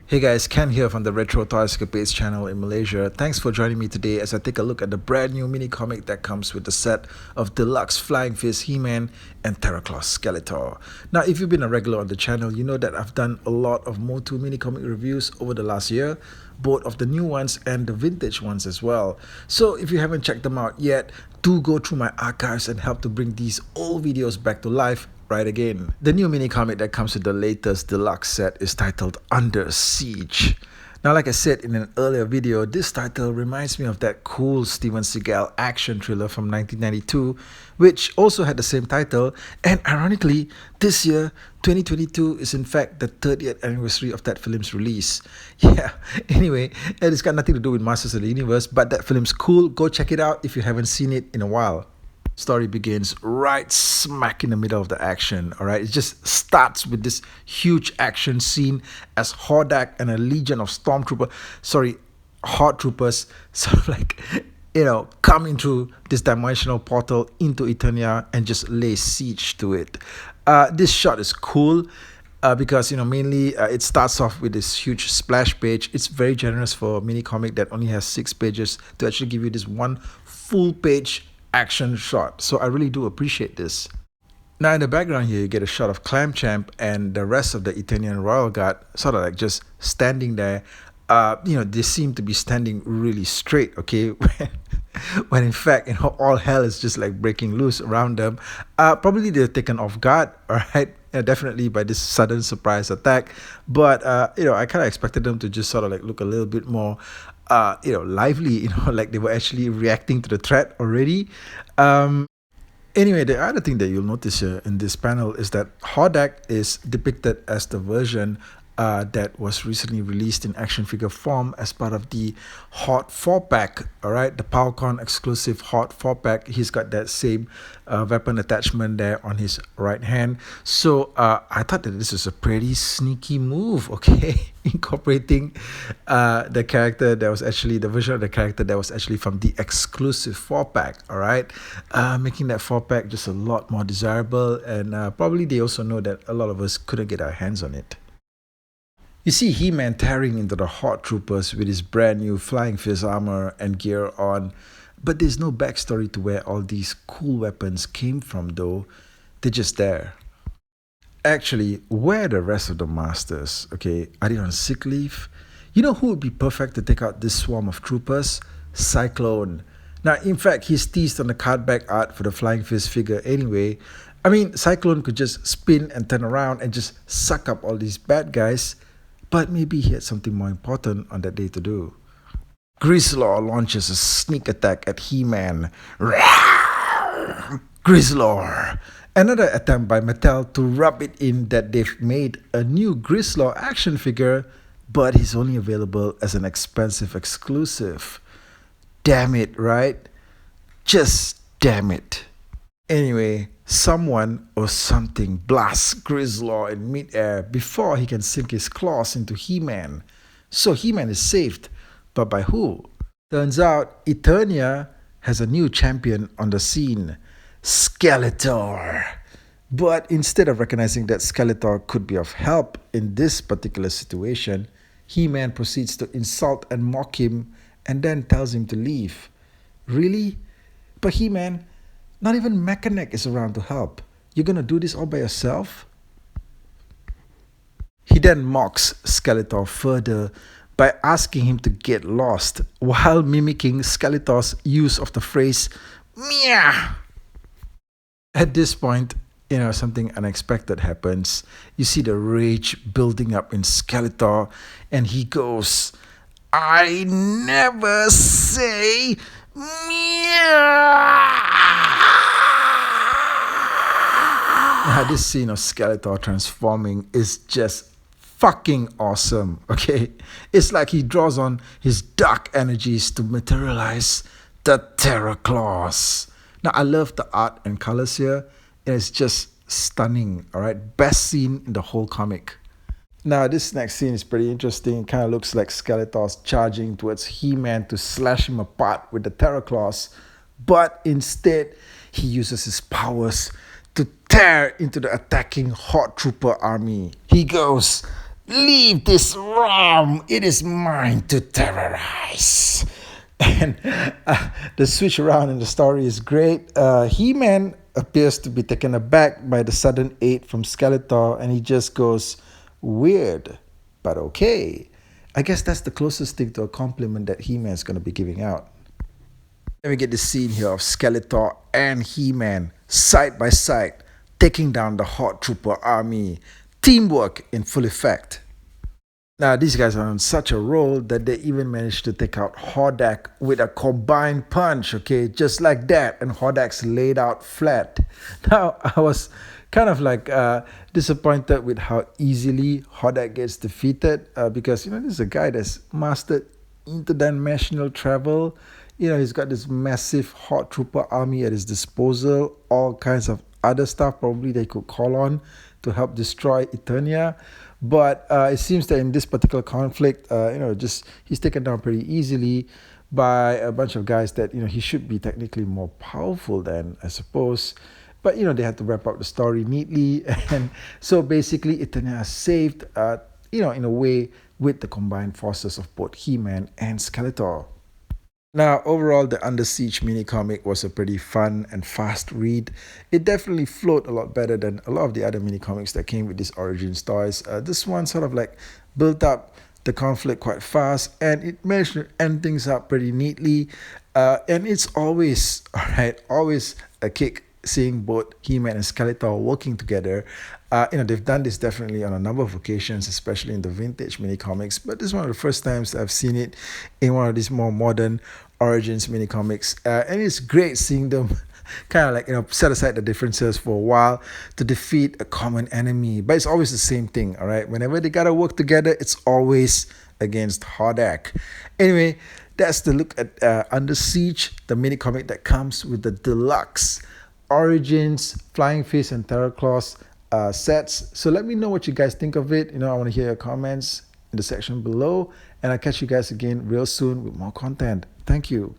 Hey guys, Ken here from the Retro Toy Escapades channel in Malaysia. Thanks for joining me today as I take a look at the brand new mini comic that comes with the set of Deluxe Flying Fist He-Man and Terraclaw Skeletor. Now, if you've been a regular on the channel, you know that I've done a lot of MOTU mini comic reviews over the last year, both of the new ones and the vintage ones as well. So if you haven't checked them out yet, do go through my archives and help to bring these old videos back to life right again. The new mini comic that comes with the latest deluxe set is titled Under Siege. Now, like I said in an earlier video, this title reminds me of that cool Steven Seagal action thriller from 1992, which also had the same title. And ironically, this year, 2022, is in fact the 30th anniversary of that film's release. Yeah, anyway, it's got nothing to do with Masters of the Universe, but that film's cool. Go check it out if you haven't seen it in a while. Story begins right smack in the middle of the action. All right, it just starts with this huge action scene as Horde and a legion of Horde troopers sort of like, come into this dimensional portal into Eternia and just lay siege to it. This shot is cool. Because mainly it starts off with this huge splash page. It's very generous for a mini comic that only has 6 pages to actually give you this one full page action shot. So I really do appreciate this. Now in the background here, you get a shot of Clam Champ and the rest of the Eternian Royal Guard sort of like just standing there. They seem to be standing really straight, okay? when in fact, all hell is just like breaking loose around them. Probably they're taken off guard, all right? Definitely by this sudden surprise attack. But, I kind of expected them to just sort of like look a little bit more, lively, like they were actually reacting to the threat already. Anyway, the other thing that you'll notice here in this panel is that Horde is depicted as the version that was recently released in action figure form as part of the Horde 4-pack, alright, the Powercon exclusive Horde 4-pack. He's got that same weapon attachment there on his right hand. So I thought that this was a pretty sneaky move, okay, incorporating the character that was actually, the version of the character that was actually from the exclusive 4-pack, alright, making that 4-pack just a lot more desirable, and probably they also know that a lot of us couldn't get our hands on it. You see He-Man tearing into the Horde troopers with his brand new Flying Fist armor and gear on, but there's no backstory to where all these cool weapons came from though. They're just there. Actually, where are the rest of the masters? Okay, are they on sick leave? You know who would be perfect to take out this swarm of troopers? Cyclone. Now, in fact, he's teased on the cardback art for the Flying Fist figure anyway. I mean, Cyclone could just spin and turn around and just suck up all these bad guys. But maybe he had something more important on that day to do. Grizzlor launches a sneak attack at He-Man. Grizzlor! Another attempt by Mattel to rub it in that they've made a new Grizzlor action figure, but he's only available as an expensive exclusive. Damn it, right? Just damn it. Anyway, someone or something blasts Grizzlor in midair before he can sink his claws into He-Man. So He-Man is saved, but by who? Turns out Eternia has a new champion on the scene, Skeletor. But instead of recognizing that Skeletor could be of help in this particular situation, He-Man proceeds to insult and mock him and then tells him to leave. Really? But He-Man, not even Mechaneck is around to help. You're gonna do this all by yourself? He then mocks Skeletor further by asking him to get lost while mimicking Skeletor's use of the phrase "meow." At this point, something unexpected happens. You see the rage building up in Skeletor, and he goes, "I never say meow." Now, this scene of Skeletor transforming is just fucking awesome, okay? It's like he draws on his dark energies to materialize the Terror Claws. Now, I love the art and colors here, and it's just stunning, alright? Best scene in the whole comic. Now, this next scene is pretty interesting. It kind of looks like Skeletor's charging towards He-Man to slash him apart with the Terror Claws, but instead, he uses his powers to tear into the attacking Horde Trooper army. He goes, Leave this realm. It is mine to terrorize. And the switch around in the story is great. He-Man appears to be taken aback by the sudden aid from Skeletor, and he just goes, weird, but okay. I guess that's the closest thing to a compliment that He-Man's going to be giving out. Then we get the scene here of Skeletor and He-Man side by side, taking down the Horde Trooper army. Teamwork in full effect. Now, these guys are on such a roll that they even managed to take out Horde with a combined punch, okay, just like that, and Horde's laid out flat. Now, I was kind of like disappointed with how easily Horde gets defeated because, this is a guy that's mastered interdimensional travel. He's got this massive Horde Trooper army at his disposal, all kinds of other stuff probably they could call on to help destroy Eternia. But it seems that in this particular conflict, he's taken down pretty easily by a bunch of guys that, he should be technically more powerful than, I suppose. But, they had to wrap up the story neatly. And so basically, Eternia is saved, in a way, with the combined forces of both He-Man and Skeletor. Now, overall, the Under Siege mini-comic was a pretty fun and fast read. It definitely flowed a lot better than a lot of the other mini-comics that came with these Origins toys. This one sort of like built up the conflict quite fast, and it managed to end things up pretty neatly. And it's always a kick seeing both He-Man and Skeletor working together. They've done this definitely on a number of occasions, especially in the vintage mini comics, but this is one of the first times I've seen it in one of these more modern Origins mini comics, and it's great seeing them kind of like set aside the differences for a while to defeat a common enemy. But it's always the same thing, all right? Whenever they gotta work together, it's always against Horde. Anyway, that's the look at Under Siege, the mini comic that comes with the Deluxe Origins Flying Fist and Terror Claws sets. So let me know what you guys think of it. I want to hear your comments in the section below, and I'll catch you guys again real soon with more content. Thank you.